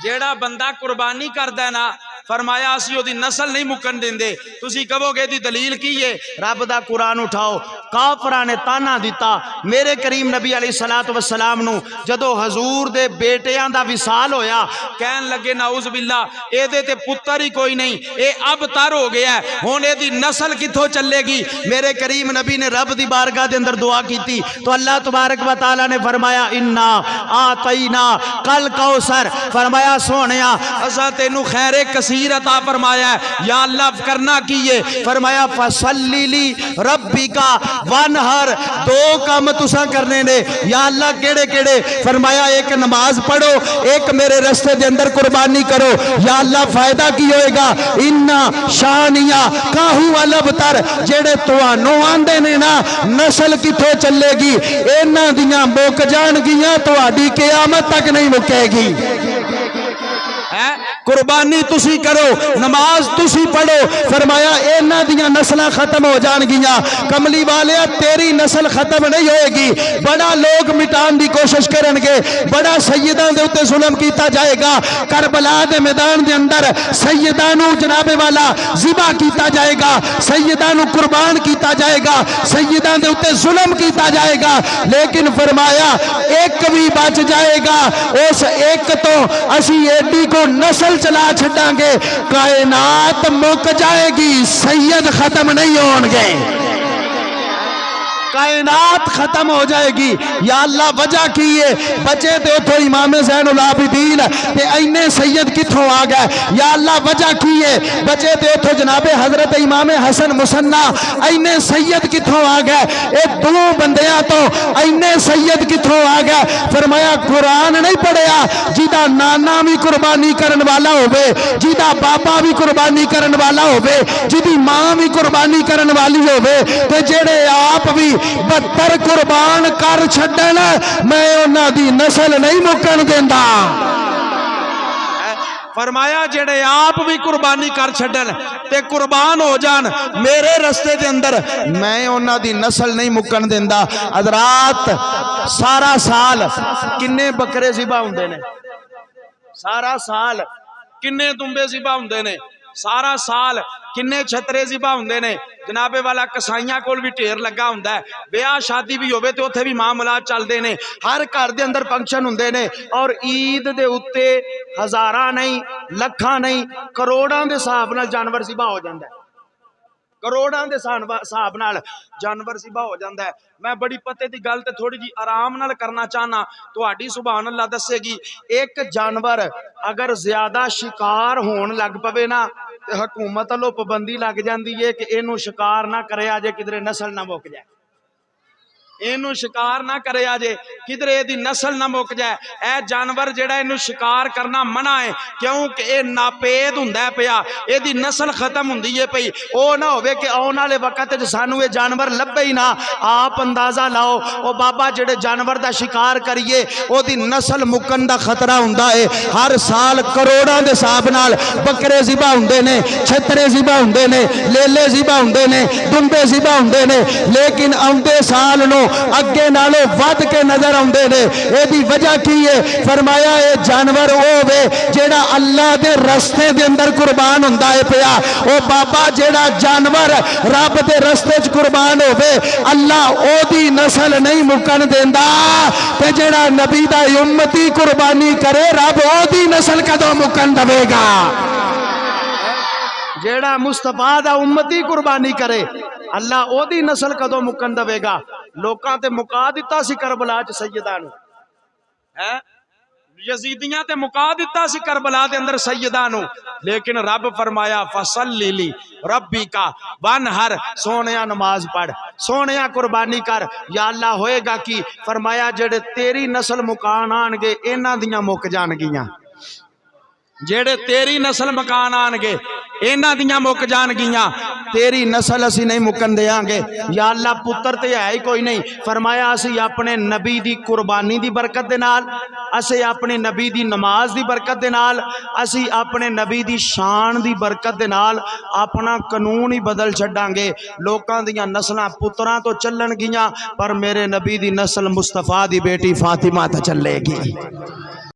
جیڑا بندہ قربانی کردا ہے نا فرمایا اسی او دی نسل نہیں مکن دیندے تسی کہو گے دی دلیل کی ہے رب دا قرآن اٹھاؤ کافراں نے تانا دیتا میرے کریم نبی علیہ الصلوۃ والسلام نو جدو حضور دے بیٹیاں دا وصال ہویا کہن لگے نعوذ باللہ اے دے تے پتر ہی کوئی نہیں اے اب تر ہو گیا ہے ہن اے دی نسل کتھوں چلے گی میرے کریم نبی نے رب دی بارگاہ دے اندر دعا کیتی تو اللہ تبارک و تعالی نے فرمایا انا آتینا کل کوثر فرمایا سونیا اساں تینو خیر کثیر عطا فرمایا ہے یا اللہ کرنا کیے فرمایا فصلی لی ربی کا ونہر دو کام تساں کرنے نے یا اللہ کیڑے کیڑے فرمایا ایک نماز پڑھو ایک میرے رستے دے اندر قربانی کرو یا اللہ فائدہ کی ہوئے گا انا شانیہ کاہو الابتر جیڑے توانو آندے نے نا نسل کتھو چلے گی اینا دیاں موک جان گیاں تو آدھی قیامت تک نہیں مکے گی قربانی تسی کرو نماز تسی پڑھو فرمایا اینا دیاں نسلہ ختم ہو جان گیاں کملی والیا تیری نسل ختم نہیں ہوئے گی بڑا لوگ مٹان دی کوشش کرنگے بڑا سیدان دے اتے ظلم کیتا جائے گا کربلا دے میدان دے اندر سیدانو جناب والا ذبح کیتا جائے گا سیدانو قربان کیتا جائے گا سیدان دے اتے ظلم کیتا جائے گا لیکن فرمایا ایک بھی بچ جائے گا اس ایک تو اسی ایڈی کو نسل چلا چھڑاں گے کائنات مک جائے گی سید ختم نہیں ہون گے کائنات ختم ہو جائے گی یا اللہ وجہ کیے بچے تے اتھو امام زین العابدین تے اینے سید کتھوں آ گئے یا اللہ وجہ کیے بچے تے اتھو جناب حضرت امام حسن مسنہ اینے سید کتھوں آ گئے اے دو بندیاں تو اینے سید کتھوں آ گئے فرمایا قرآن نہیں پڑھیا جیدہ نانا بھی قربانی کرن والا ہوئے جیدہ بابا بھی قربانی کرن والا ہوئے جیدی ماں بھی قربانی کرن والی ہوئے تے جیڑے آپ بھی بدتر قربان کر چھڑن میں انہاں دی نسل نہیں مکن دیندا فرمایا جڑے آپ بھی قربانی کر چھڑن تے قربان ہو جان میرے رستے دے اندر میں انہاں دی نسل نہیں مکن دیندا حضرات سارا سال کنے بکرے ذبح ہوندے نے سارا سال کنے دمبے ذبح ہوندے نے سارا سال کنے چھترے ذبح ہوندے نے جناب والا کسائیاں کول بھی ٹھیر لگا ہوندا ہے بیاہ شادی بھی ہوے تے اوتھے بھی معاملات چلدے نے ہر گھر دے اندر فنکشن ہوندے نے اور عید دے اوتے ہزاراں نہیں لکھاں نہیں کروڑاں دے حساب نال جانور ذبح ہو جاندا ہے کروڑاں دے حساب نال جانور ذبح ہو جاندا ہے میں بڑی پتے دی گل تے تھوڑی جی آرام نال کرنا چاہنا تہاڈی سبحان اللہ دسے گی ایک جانور اگر زیادہ شکار ہون لگ پوے نا حکومت لو پابندی لگ جاندی ہے کہ اینو شکار نہ کرے آجے کدھر نسل نہ مک جائے اینو شکار نہ کرے آجے کدھر دی نسل نہ مک جائے اے جانور جڑا اینو شکار کرنا منع ہے کیونکہ اے ناپید ہوندا ہے پیا اے دی نسل ختم ہوندی ہے پئی او نہ ہوے کہ آن والے وقت وچ سانو اے جانور لبے ہی نہ آپ اندازہ لاؤ او بابا جڑے جانور دا شکار کریے او دی نسل مکن دا خطرہ ہوندا ہے ہر سال کروڑاں دے حساب نال بکرے ذبح ہوندے نے چھترے ذبح ہوندے نے لیلے ذبح ہوندے نے دمبے ذبح ہوندے نے لیکن اوندے سال نو اگے نالو ود کے نظر آندے نے اے دی وجہ کی ہے فرمایا اے جانور او وے جیڑا اللہ دے رستے دے اندر قربان ہوندا ہے پیا او بابا جیڑا جانور رب دے رستے وچ قربان ہوے اللہ او دی نسل نہیں مکن دیندا تے جیڑا نبی دا امتی قربانی کرے رب او دی نسل کدوں مکن دے گا جیڑا مصطفیٰ دا امتی قربانی کرے اللہ او دی نسل کدوں مکن دے گا لوکاں تے مکا دیتا سی کربلا چ سیداں نو یزیدیاں تے مکا دیتا سی کربلا دے اندر سیداں نو لیکن رب فرمایا فصلی لی ربی کا ونہر سونیا نماز پڑھ سونیا قربانی کر یا اللہ ہوئے گا کی فرمایا جڑے تیری نسل مکان آن گے انہاں دیاں مک جان گیاں جیڑے تیری نسل مکان آن گے اینا دیاں مک جان گیاں تیری نسل اسی نہیں مکن دیاں گے یا اللہ پتر تے ہے ہی کوئی نہیں فرمایا اسی اپنے نبی دی قربانی دی برکت دے نال اسی اپنے نبی دی نماز دی برکت دے نال اسی اپنے نبی دی شان دی برکت دے نال اپنا قانون ہی بدل چھڈاں گے لوکاں دیاں نسلاں پتراں تو چلن گیاں پر میرے نبی دی نسل مصطفیٰ دی بیٹی فاطمہ تے چلے گی